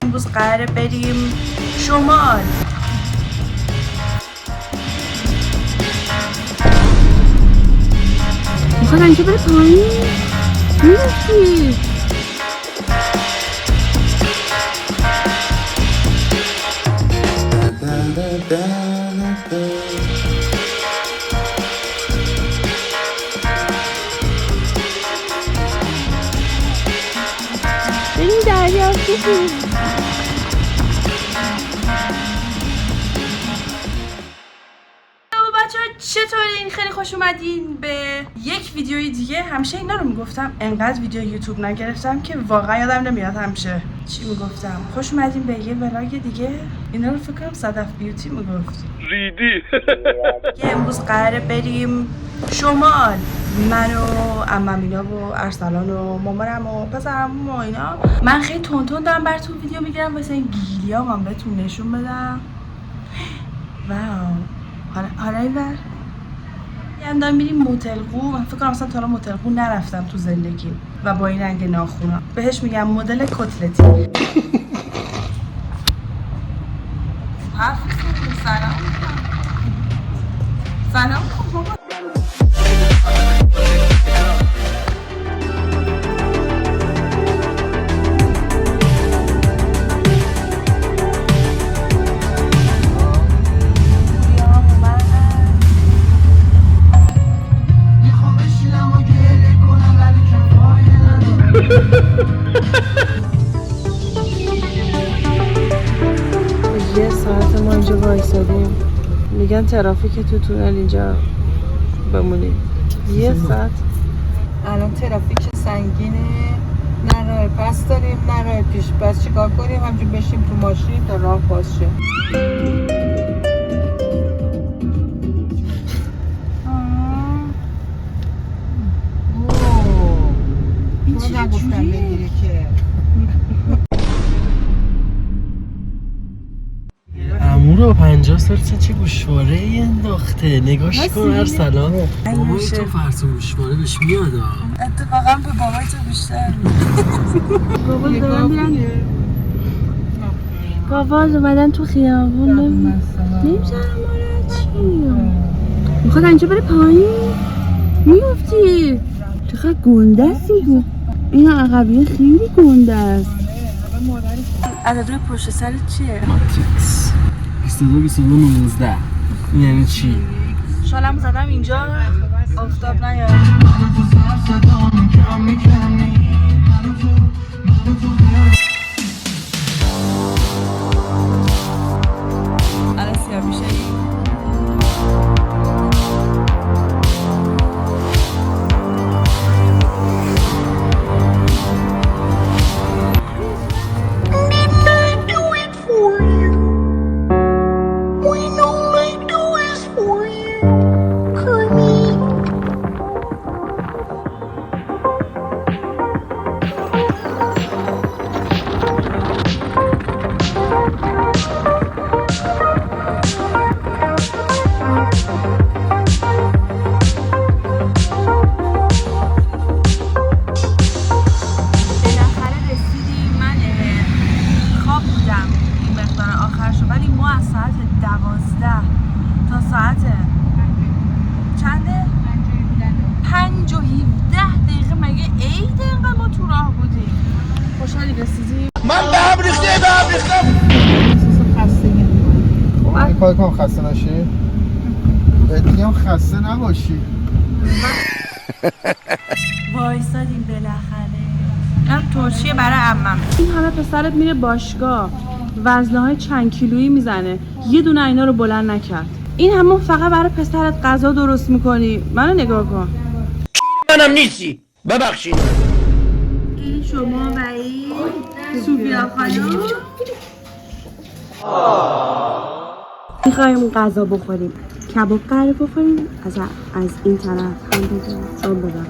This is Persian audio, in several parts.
امروز قراره بریم شمال. میخواد اینجا بره پایین؟ میرسی؟ بریم دریا خوبی. چطورین؟ خیلی خوش اومدین به یک ویدیوی دیگه. همیشه اینا رو میگفتم، انقدر ویدیو یوتیوب نگرفتم که واقعا یادم نمیاد همیشه چی میگفتم. خوش اومدین به یه ولاگ دیگه. اینا رو فکر کنم صدف بیوتی میگفت. ریدی. امروز قراره بریم شمال. من و عممینا و ارسلان و مامانم و پسرم و اینا. من خیلی تون دارم براتون ویدیو میگیرم واسه این گیلیا من بهتون نشون بدم. واو. حالا این بر یعنی میریم موتلقو. من فکر کنم اصلا تا حالا موتلقو نرفتم تو زندگیم و با این رنگ ناخونا بهش میگم مدل کتلتی. سلام کن. یه ساعت ما اینجا وایسادیم، میگن ترافیک تو تونل اینجا بمونیم یه ساعت. الان ترافیک سنگینه، نه راه پس داریم نه راه پیش. پس چیکار کنیم؟ همجور بشیم تو ماشین تا راه باز شه. این چی نگفتم بگیری که امورا 50 سال چه گوشواره ای انداخته. نگاش کن ارسلان. بابای تو فرس گوشواره بهش میاد. اتفاقا به بابای تو بیشتر. بابا دارم میرن گاواز اومدن تو خیابون. نمیشنم مارد چی میخواد اینجا بره پایین. میفتی چقدر گنده است این عقبیه خیلی گنده است. عدد پشت سرت چیه؟ 22 22 19 یعنی چی؟ شالم زدم اینجا آفتاب نیاد. الان سیاه میشه. تا ساعت چنده؟ 5 و 17 دقیقه. مگه عید اینقدر ما تو راه بودیم؟ خوشحالی رسیدیم؟ من به هم ریختم. خستگی من کار کنم خسته نشی؟ بهت میگم خسته نباشی. وایسادیم بالاخره. هم ترشیه برای عمم. این همه پسرت میره باشگاه، وزنه های چند کیلویی میزنه، یه دونه اینا رو بلند نکرد. این همون فقط برای پسرت غذا درست میکنی. منو نگاه کن. منم نیستی. ببخشید. این شما و این سوفیا خانم میخوایم غذا بخوریم، کباب قراره بخوریم. از این طرف هم بگم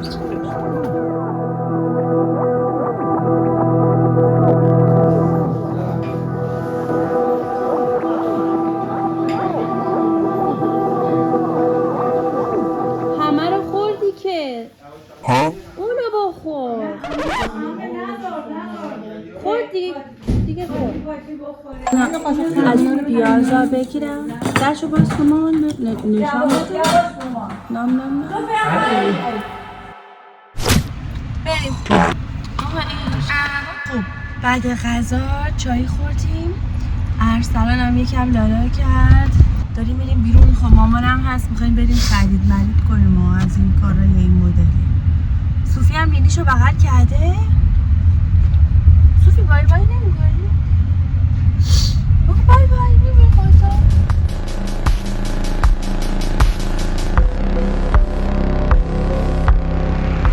همه رو خوردی که اونو بخور. خوردی دیگه خورد. از این پیازا بگیرم درشو باز کمان نشان بده نام خب بعد غذا چای خوردیم ارسلان هم یکم لالا کرد داریم میریم بیرون خب مامانم هست میخوایم بریم خرید کنیم و از این کارای این مدلی صوفی هم بینیشو بغل کرده صوفی بای بای نمی‌کنی؟ بای بای نمی‌کنی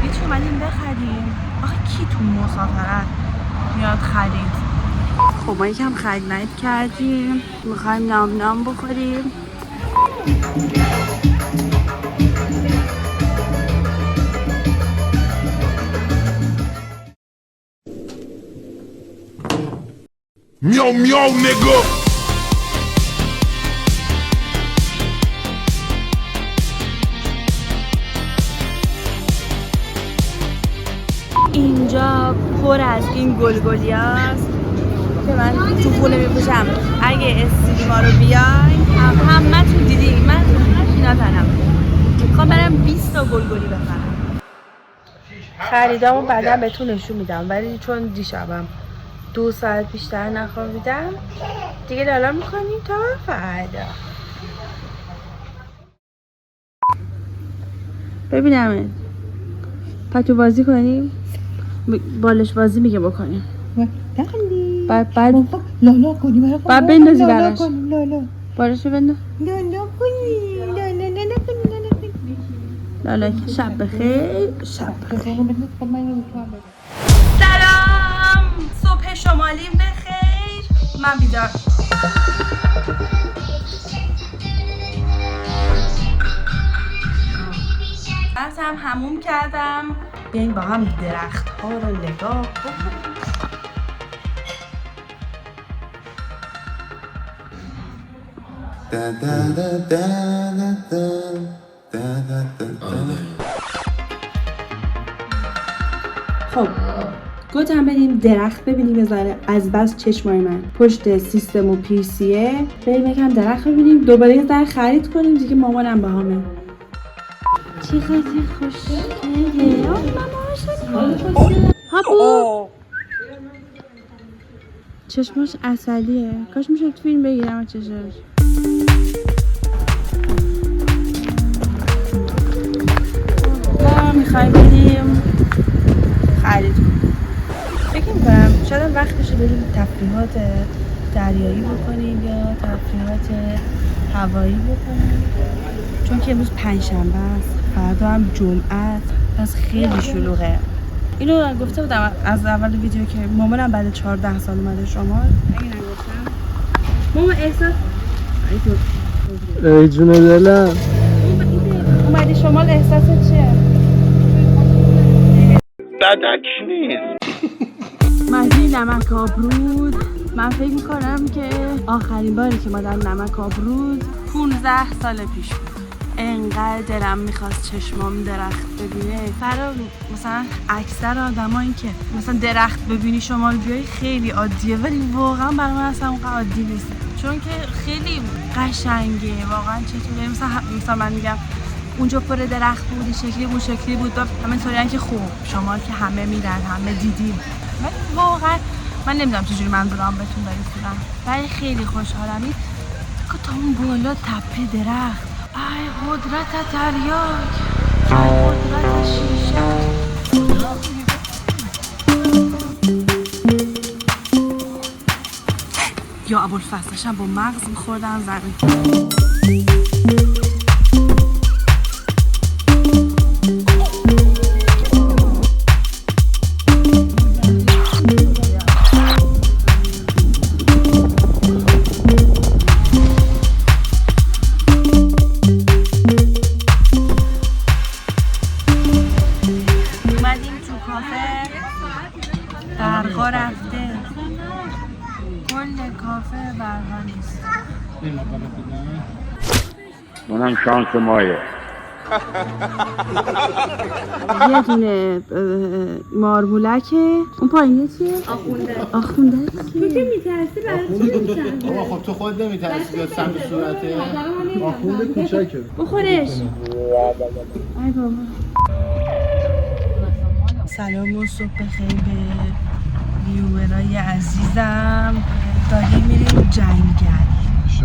هیچ اومدیم بخریم آخه کی تو مسافرت میاد خرید خب ما یکم خرید کردیم میخوایم نام بخوریم Meow meow nigga. اینجا پر از این گلگلی هست که من تو خونه میپوشم اگه استریما رو بیاین همه تو دیدی من هرچی نزنم میخوام برم 20 تا گلگلی بخرم خریدامو بعدا بهتون نشون میدم ولی چون دیشبم 2 ساعت بیشتر نخوابیدم دیگه لالا میکنیم تا فردا ببینم پتو بازی کنیم بالش بازی میگه بکنیم بعد لالا کنیم بعد بندازی براش لالا بالشو بنداز لالا کنیم لالا که شب بخیر شب بخیر سلام صبح شمالیم بخیر من بیدار رفتم حموم کردم بیاین با هم درخت ها رو نگاه بکنیم خب گفتم بریم درخت ببینیم یه ذره از بس چشمای من پشت سیستم و پیسیه بریم یکم درخت ببینیم دوباره یه ذره خرید کنیم دیگه مامانم باهامه چقدر خوشگله هاپو چشماش عسلیه کاش میشه فیلم بگیرم از چشماش ما میخوایم بریم خرید فکر میکنم شاید وقتشه بریم تفریحات دریایی بکنیم یا تفریحات هوایی بکنیم چون که امروز پنجشنبه است فردا هم جمعه است پس خیلی شلوغه اینو گفته بودم از اول ویدیو که مامانم بعد 14 سال اومده شمال اگه نگفتم ماما احساس ای جون دلم اومدی شمال احساست چیه؟ بدک نیست. مهدی نمک آبرود من فکر میکنم که آخرین باری که مادر نمک آبرود 15 سال پیش بود انقدر دلم میخواست چشمام درخت ببینه فرا مثلا اکثر آدمایی که مثلا درخت ببینی شمال بیای خیلی عادیه ولی واقعا برای من اصلا اونقدر عادی نیست چون که خیلی قشنگه واقعا چطوره مثلا من میگم اونجا پر درخت بود شکلی بود شکلی بود همینطوری که خوب شمال که همه میرن همه دیدیم ولی واقعا من نمیدونم چجوری منظورم بهتون برسونم ولی خیلی خوشحالم این تا اون بالا تپه درخت ای قدرت تریاک ای قدرت شیشه یا ابوالفضلش هم با مغز میخوردن زمین برقا رفته کل کافه برقا نیست اونم شانس مایه. یه دونه مارمولکه. اون پایینه چیه؟ آخونده تو که میترسی برای چی نمیترسی؟ آقا خب تو خود نمیترسی بیاد سمت صورته. آخونده کوچکه. بخورش. ای بابا. سلام و صبح بخیر به ویورای عزیزم. داریم میریم جنگل.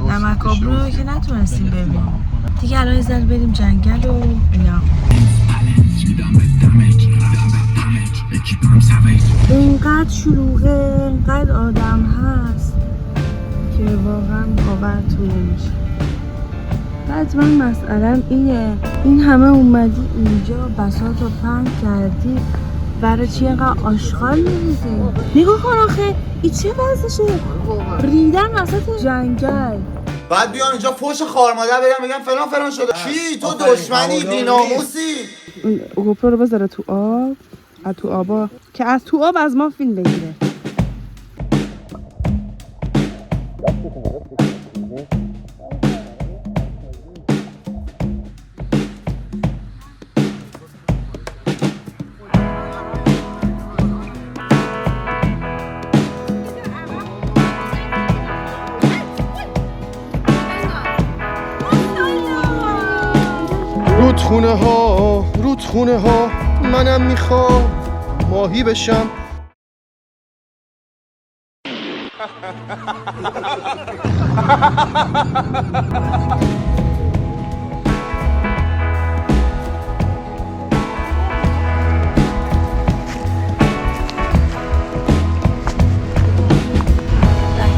نمک‌آب رو که نتونستیم ببینیم دیگه. الان زل بریم جنگل و اینا. اینقدر شلوغه، اینقدر آدم هست که واقعا باورتون نمیشه. بعد من مسئله‌م اینه، این همه اومدی اینجا بساط رو پهن کردی، برای چی اینقدر آشغال می‌ریزی؟ نگاه کن آخه این چه وضعشه؟ ریدن وسط جنگل. بعد بیان اینجا فوش خوار مادر بگم فلان فلان شده. چی تو دشمنی بی‌ناموسی؟ گوپرو رو بذاره تو آب، از تو آبا که از تو آب از ما فیلم بگیره. رودخونه ها منم میخوام ماهی بشم.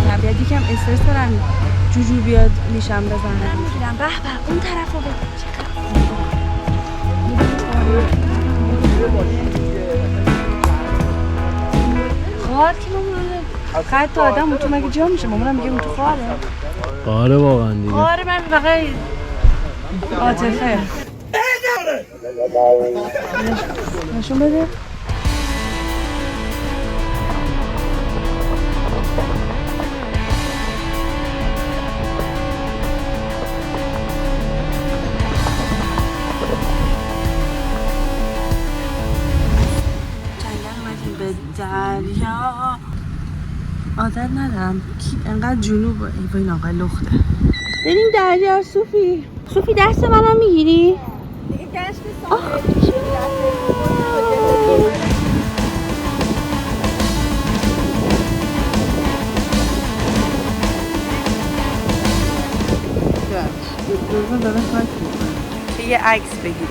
طبیعت یکم استرس دارم، جوجو بیاد میشم بزنم. میرم به به اون طرف رو ببین چقدر خواهد که مامونه خواهد تا آدم تو مگه جا میشه؟ مامونم میگه اون تو خواهده. آره واقعا دیگه. آره من فقط عاطفه. نشون بده. دریا عادت ندارم انقدر جنوب با این آقای لخته. بریم دریا. صوفی دست منم میگیری؟ دیگه کشف که یه عکس بگیریم.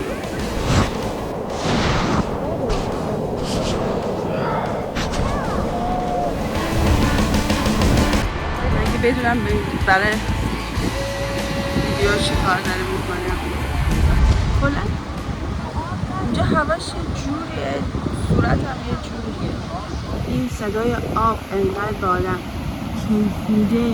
بدونم برای ویدیو چی کار داره میکنم. کلا اینجا هواش یه جوریه، صورتم یه جوریه. این صدای آب انقدر به آدم کیف میده.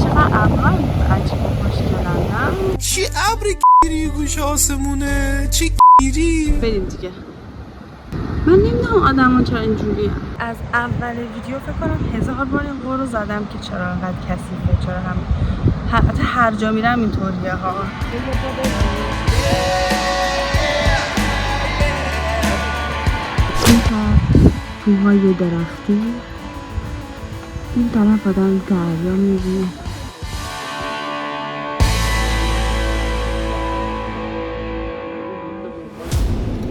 چقدر ابرها عجیب خوشگلن. چی ابری گیری گوش آسمونه؟ چی گیری؟ بریم دیگه. من نمیدونم آدم ها چرا اینجوری. از اول ویدیو فکر کنم 1000 بار این قول رو زدم که چرا انقدر کثیفه، چرا حتی هر جا میرم اینطوریه ها. این طرف کوههای درختی، این طرف آدم دریا میبینه.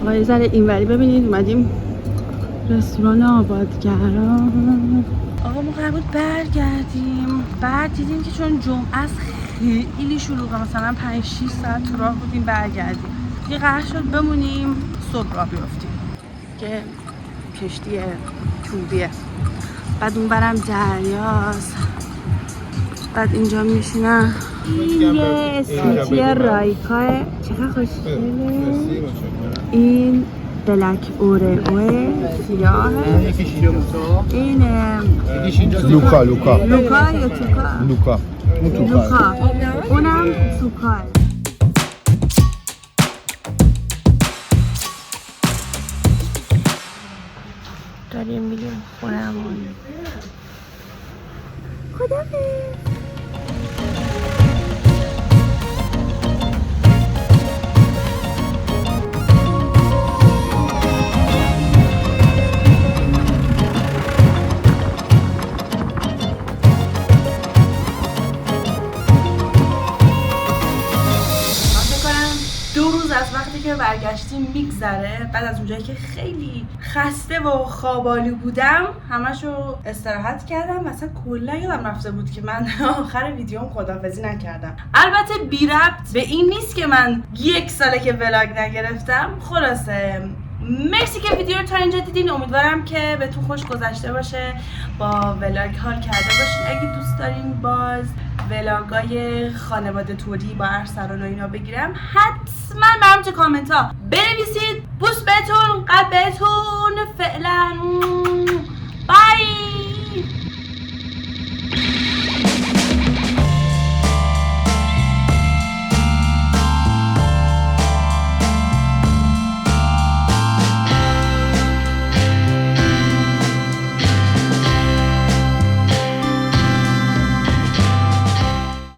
آقای ذره اینوری ببینید اومدیم رستوران آبادگران. آقا ما قرار بود برگردیم، بعد دیدیم که چون جمعه است خیلی شلوغه، مثلا 5-6 ساعت تو راه بودیم برگردیم. دیگه قرار شد بمونیم صبح راه بیافتیم که کشتی چوبیه. بعد اون برم دریاست. بعد اینجا میشینم. این یه اسمیتی رایکاه چقدر خوشگله. این بلک اوره سیاهه. این لوکا یا توکا؟ لوکا اونم توکا. داریم میریم خونمون. خدافظ. از وقتی که برگشتیم میگذره، بعد از اونجایی که خیلی خسته و خوابالو بودم همشو استراحت کردم. مثلا کلا یادم رفته بود که من آخر ویدیوم خداحافظی نکردم. البته بی ربط به این نیست که من 1 ساله که ولاگ نگرفتم. خلاصه مرسی که ویدیو رو تا اینجا دیدین. امیدوارم که بهتون خوش گذشته باشه، با ولاگ حال کرده باشین. اگه دوست دارین باز ولاگای خانواده توری با ارسلان و اینا بگیرم، حتما برام تو کامنت ها بنویسید. بوس بهتون، قلب بهتون. فعلا